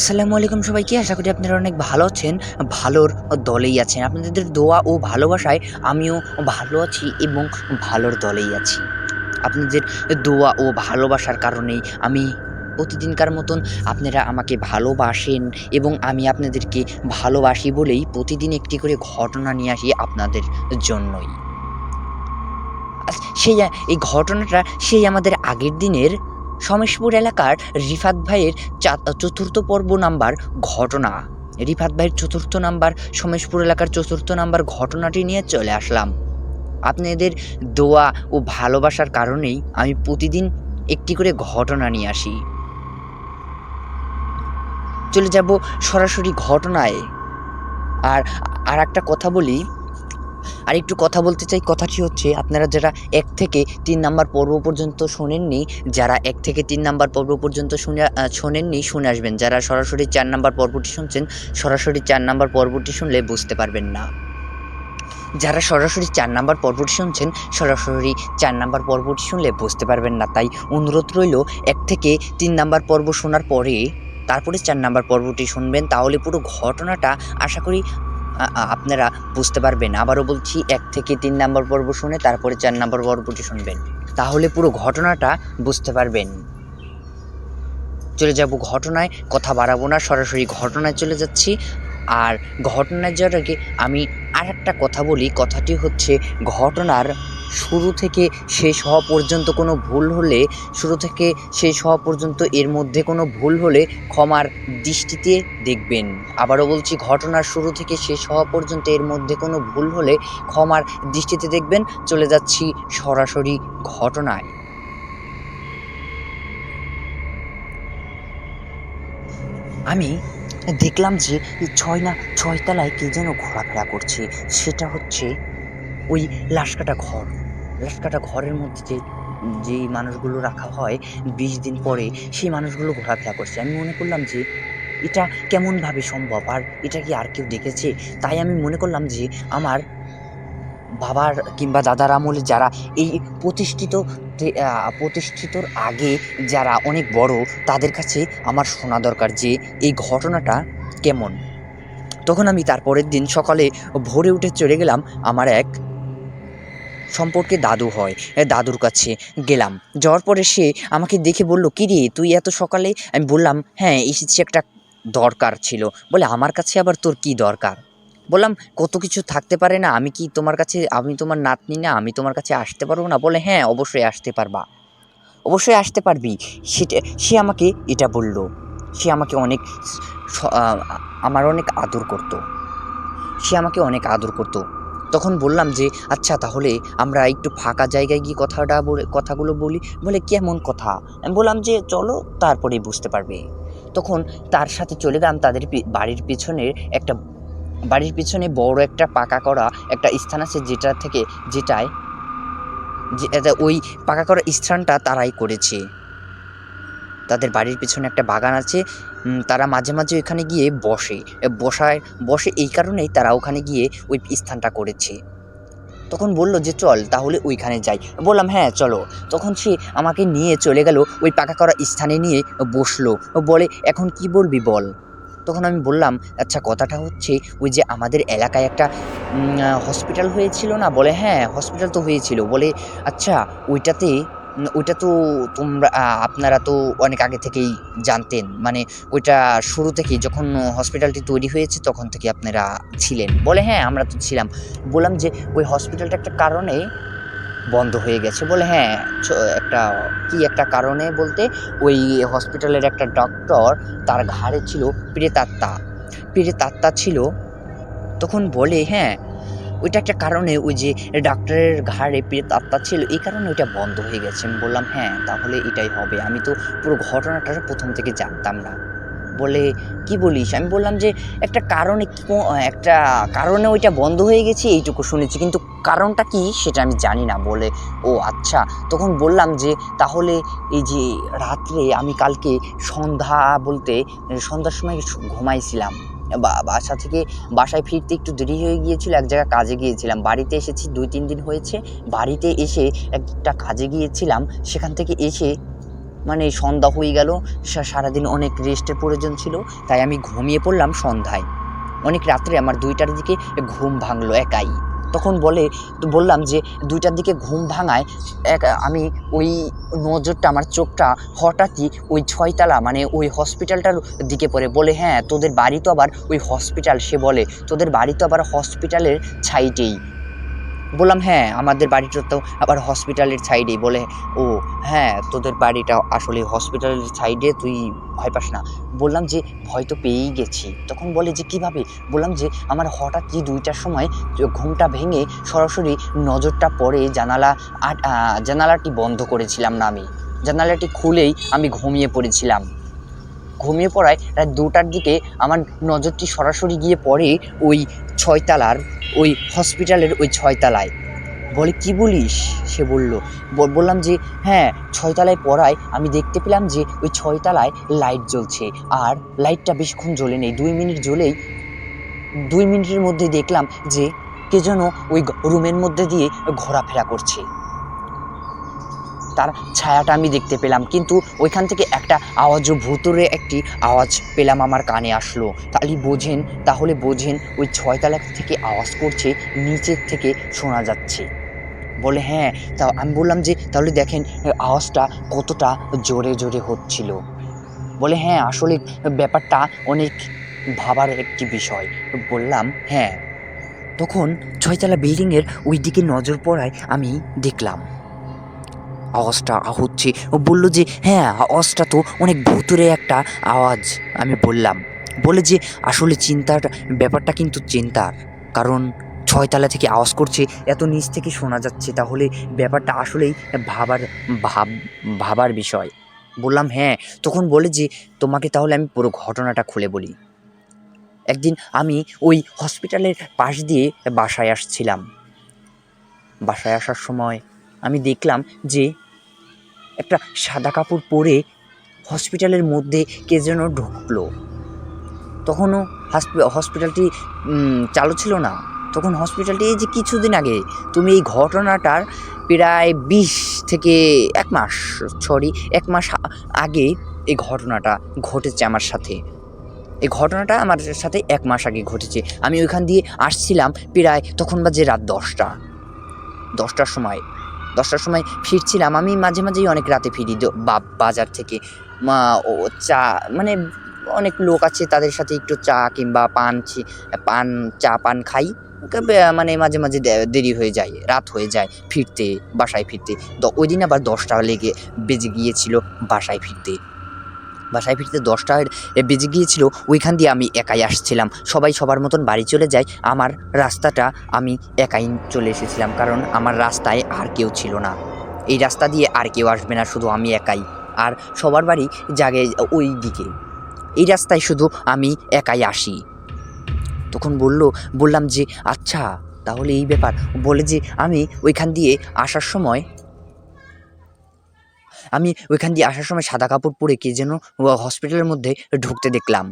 আসসালামু আলাইকুম সবাইকে। আশা করি আপনারা অনেক ভালো আছেন, ভালোর দলেই আছেন। আপনাদের দোয়া ও ভালোবাসায় আমিও ভালো আছি এবং ভালোর দলেই আছি। আপনাদের দোয়া ও ভালোবাসার কারণেই আমি প্রতিদিনকার মতন আপনারা আমাকে ভালোবাসেন এবং আমি আপনাদেরকে ভালোবাসি বলেই প্রতিদিন একটি করে ঘটনা নিয়ে আসি আপনাদের জন্যই। সেই এই ঘটনাটা সেই আমাদের আগের দিনের সমেশপুর এলাকার রিফাত ভাইয়ের চতুর্থ পর্ব নাম্বার ঘটনা। রিফাত ভাইয়ের চতুর্থ নাম্বার সমেশপুর এলাকার চতুর্থ নাম্বার ঘটনাটি নিয়ে চলে আসলাম। আপনাদের দোয়া ও ভালোবাসার কারণেই আমি প্রতিদিন একটি করে ঘটনা নিয়ে আসি। চলে যাব সরাসরি ঘটনায়। আর আর একটা কথা বলি, আর একটু কথা বলতে চাই। কথাটি হচ্ছে, আপনারা যারা ১ থেকে ৩ নাম্বার পর্ব পর্যন্ত শোনেননি, যারা ১ থেকে ৩ নাম্বার পর্ব পর্যন্ত শোনেননি, শুনে আসবেন। যারা সরাসরি ৪ নাম্বার পর্বটি শুনছেন, সরাসরি ৪ নাম্বার পর্বটি শুনলে বুঝতে পারবেন না। যারা সরাসরি ৪ নাম্বার পর্বটি শুনছেন, সরাসরি ৪ নাম্বার পর্বটি শুনলে বুঝতে পারবেন না। তাই অনুরোধ রইল, ১ থেকে ৩ নাম্বার পর্ব শোনার পরে তারপরে ৪ নাম্বার পর্বটি শুনবেন। তাহলে পুরো ঘটনাটা আশা করি আপনারা বুঝতে পারবেন। আবারও বলছি, ১ থেকে ৩ নাম্বার পর্ব শুনে তারপরে ৪ নাম্বার পর্বটি শুনবেন। তাহলে পুরো ঘটনাটা বুঝতে পারবেন। চলে যাব ঘটনায়, কথা বাড়াবো না, সরাসরি ঘটনায় চলে যাচ্ছি। আর ঘটনায় যাওয়ার আগে আমি আরেকটা কথা বলি। কথাটি হচ্ছে, ঘটনার শুরু থেকে শেষ হওয়া পর্যন্ত কোনো ভুল হলে, শুরু থেকে শেষ হওয়া পর্যন্ত এর মধ্যে কোনো ভুল হলে ক্ষমার দৃষ্টিতে দেখবেন। আবারও বলছি, ঘটনার শুরু থেকে শেষ হওয়া পর্যন্ত এর মধ্যে কোনো ভুল হলে ক্ষমার দৃষ্টিতে দেখবেন। চলে যাচ্ছি সরাসরি ঘটনায়। আমি দেখলাম যে ছয় তলায় কে যেন ঘোরাফেরা করছে। সেটা হচ্ছে ওই লাশকাটা ঘর। লাশকাটা ঘরের মধ্যে যেই মানুষগুলো রাখা হয় ২০ দিন পরে, সেই মানুষগুলো ঘোরাফেরা করছে। আমি মনে করলাম যে এটা কেমনভাবে সম্ভব, আর এটা কি আর কেউ দেখেছে? তাই আমি মনে করলাম যে আমার বাবার কিংবা দাদার আমলে যারা এই প্রতিষ্ঠিতর আগে যারা অনেক বড়, তাদের কাছে আমার শোনা দরকার যে এই ঘটনাটা কেমন। তখন আমি তারপরের দিন সকালে ভোরে উঠে চলে গেলাম আমার এক সম্পর্কে দাদু হয়, দাদুর কাছে গেলাম। যাওয়ার পরে সে আমাকে দেখে বলল, "কী রে, তুই এত সকালে?" আমি বললাম, "হ্যাঁ, এসেছি, একটা দরকার ছিল।" বলে, "আমার কাছে আবার তোর কী দরকার?" বললাম, "কত কিছু থাকতে পারে না, আমি কি তোমার কাছে, আমি তোমার নাতনি না, আমি তোমার কাছে আসতে পারবো না?" বলে, "হ্যাঁ, অবশ্যই আসতে পারবা, অবশ্যই আসতে পারবি।" সে আমাকে এটা বলল। সে আমাকে অনেক আমার অনেক আদর করতো। সে আমাকে অনেক আদর করতো। তখন বললাম যে, "আচ্ছা, তাহলে আমরা একটু ফাঁকা জায়গায় গিয়ে কথাগুলো বলি।" বলে, "কেমন কথা?" আমি বললাম যে, "চলো, তারপরেই বুঝতে পারবে।" তখন তার সাথে চলে গেলাম তাদের বাড়ির পিছনে বড় একটা পাকা করা একটা স্থান আছে, যেটায় ওই পাকা করা স্থানটা তারাই করেছে। তাদের বাড়ির পিছনে একটা বাগান আছে। তারা মাঝে মাঝে ওইখানে গিয়ে বসে এই কারণেই তারা ওখানে গিয়ে ওই স্থানটা করেছে। তখন বলল যে, "চল, তাহলে ওইখানে যাই।" বললাম, "হ্যাঁ, চলো।" তখন সে আমাকে নিয়ে চলে গেল ওই পাকা করা স্থানে, নিয়ে বসলো। বলে, "এখন কি বলবি বল?" তখন আমি বললাম, "আচ্ছা, কথাটা হচ্ছে, ওই যে আমাদের এলাকায় একটা হসপিটাল হয়েছিল না?" বলে, "হ্যাঁ, হসপিটাল তো হয়েছিল।" বলে, "আচ্ছা, ওইটা তো আপনারা তো অনেক আগে থেকেই জানতেন, মানে ওইটা শুরু থেকেই, যখন হসপিটালটি তৈরি হয়েছে তখন থেকে আপনারা ছিলেন?" বলে, "হ্যাঁ, আমরা তো ছিলাম।" বললাম যে, "ওই হসপিটালটা একটা কারণে বন্ধ হয়ে গেছে।" বলে, "হ্যাঁ, একটা কারণে?" বলতে, ওই হসপিটালের একটা ডক্টর, তার ঘাড়ে ছিল প্রেতাত্মা ছিল। তখন বলে, "হ্যাঁ, ওইটা একটা কারণে, ওই যে ডাক্তারের ঘাড়ে প্রেতাত্মা ছিল, এই কারণে ওইটা বন্ধ হয়ে গেছে।" আমি বললাম, "হ্যাঁ, তাহলে এটাই হবে। আমি তো পুরো ঘটনাটা প্রথম থেকে জানতাম না।" বলে, "কী বলিস?" আমি বললাম যে, একটা কারণে ওইটা বন্ধ হয়ে গেছে এইটুকু শুনেছি, কিন্তু কারণটা কী সেটা আমি জানি না।" বলে, "ও আচ্ছা।" তখন বললাম যে, "তাহলে এই যে রাত্রে আমি কালকে সন্ধ্যার সময় ঘুমাইছিলাম। বাসায় ফিরতে একটু দেরি হয়ে গিয়েছিল, এক জায়গায় কাজে গিয়েছিলাম। বাড়িতে এসেছি ২-৩ দিন হয়েছে। বাড়িতে এসে একটা কাজে গিয়েছিলাম। সেখান থেকে এসে মানে সন্ধ্যা হয়ে গেল, সারাদিন অনেক রেস্টের প্রয়োজন ছিল, তাই আমি ঘুমিয়ে পড়লাম সন্ধ্যায়। অনেক রাত্রে আমার 2টার দিকে ঘুম ভাঙলো একাই। তখন বললাম যে 2টার দিকে ঘুম ভাঙায় আমি ওই নজরটা, আমার চোখটা হঠাৎই ওই 6তলা মানে ওই হসপিটালটার দিকে পড়ে। বলে হ্যাঁ তোদের বাড়ি তো আবার ওই হসপিটাল, সে বলে তোদের বাড়ি তো আবার হসপিটালের সাইডেই। বললাম হ্যাঁ আমাদের বাড়িটা তো আবার হসপিটালের সাইডেই। বলে ও হ্যাঁ তোদের বাড়িটা আসলে হসপিটালের সাইডে, তুই ভয় পাস না। বললাম যে ভয় তো পেয়েই গেছি। তখন বলে যে কিভাবে? বললাম যে আমার হঠাৎই 2টার সময় ঘুমটা ভেঙে সরাসরি নজরটা পড়ে জানালাটি বন্ধ করেছিলাম না আমি, জানালাটি খুলেই আমি ঘুমিয়ে পড়েছিলাম। ঘুমিয়ে পড়ায় রাত 2টার দিকে আমার নজরটি সরাসরি গিয়ে পড়ে ওই 6তলার ওই হসপিটালের ওই 6তলায়। বলে কি বলিস? সে বলল। বললাম যে হ্যাঁ 6তলায় পড়ায় আমি দেখতে পেলাম যে ওই 6তলায় লাইট জ্বলছে, আর লাইটটা বেশিক্ষণ জ্বলে নেই, 2 মিনিট জ্বলেই 2 মিনিটের মধ্যে দেখলাম যে কে যেন ওই রুমের মধ্যে দিয়ে ঘোরাফেরা করছে। তার ছায়াটা আমি দেখতে পেলাম, কিন্তু ওইখান থেকে একটা আওয়াজও, ভুতুড়ে একটি আওয়াজ পেলাম, আমার কানে আসলো। তাহলে বোঝেন ওই 6তলা থেকে আওয়াজ করছে, নিচের থেকে শোনা যাচ্ছে। বলে হ্যাঁ, তা আমি বললাম যে তাহলে দেখেন আওয়াজটা কতটা জোরে জোরে হচ্ছিল। বলে হ্যাঁ আসলে ব্যাপারটা অনেক ভাবার একটি বিষয়। বললাম হ্যাঁ। তখন 6তলা বিল্ডিংয়ের ওই দিকে নজর পড়ায় আমি দেখলাম আওয়াজটা হচ্ছে। ও বলল যে হ্যাঁ আওয়াজটা তো অনেক ভুতুড়ে একটা আওয়াজ। আমি বললাম, বলে যে আসলে ব্যাপারটা কিন্তু চিন্তার, কারণ 6তলা থেকে আওয়াজ করছে, এত নিচ থেকে শোনা যাচ্ছে, তাহলে ব্যাপারটা আসলেই ভাবার বিষয়। বললাম হ্যাঁ। তখন বলে যে তোমাকে তাহলে আমি পুরো ঘটনাটা খুলে বলি। একদিন আমি ওই হসপিটালের পাশ দিয়ে বাসায় আসছিলাম। বাসায় আসার সময় আমি দেখলাম যে একটা সাদা কাপড় পরে হসপিটালের মধ্যে কে যেন ঢুকলো। তখনও হসপিটালটি চালু ছিল না। তখন হসপিটালটি এই যে কিছুদিন আগে, তুমি এই ঘটনাটার প্রায় 20 থেকে 1 মাস আগে এই ঘটনাটা ঘটেছে আমার সাথে। এই ঘটনাটা আমার সাথে 1 মাস আগে ঘটেছে। আমি ওইখান দিয়ে আসছিলাম, প্রায় তখন বাজে রাত 10টার সময়। 10টার সময় ফিরছিলাম। আমি মাঝে মাঝেই অনেক রাতে ফিরি বাজার থেকে। ও চা মানে অনেক লোক আছে, তাদের সাথে একটু চা কিংবা চা পান খাই। মানে মাঝে মাঝে দেরি হয়ে যায়, রাত হয়ে যায় বাসায় ফিরতে। ওই দিন আবার 10টা বেজে গিয়েছিল বাসায় ফিরতে 10টা বেজে গিয়েছিল। ওইখান দিয়ে আমি একাই আসছিলাম। সবাই সবার মতন বাড়ি চলে যায়, আমার রাস্তাটা আমি একাই চলে এসেছিলাম, কারণ আমার রাস্তায় আর কেউ ছিল না। এই রাস্তা দিয়ে আর কেউ আসবে না, শুধু আমি একাই। আর সবার বাড়ি জাগে ওই দিকে, এই রাস্তায় শুধু আমি একাই আসি। তখন বললাম যে আচ্ছা তাহলে এই ব্যাপার। বলে যে আমি ওইখান দিয়ে আসার সময় সাদা কাপড় পরে কে যেন হসপিটালের মধ্যে ঢুকতে দেখলাম।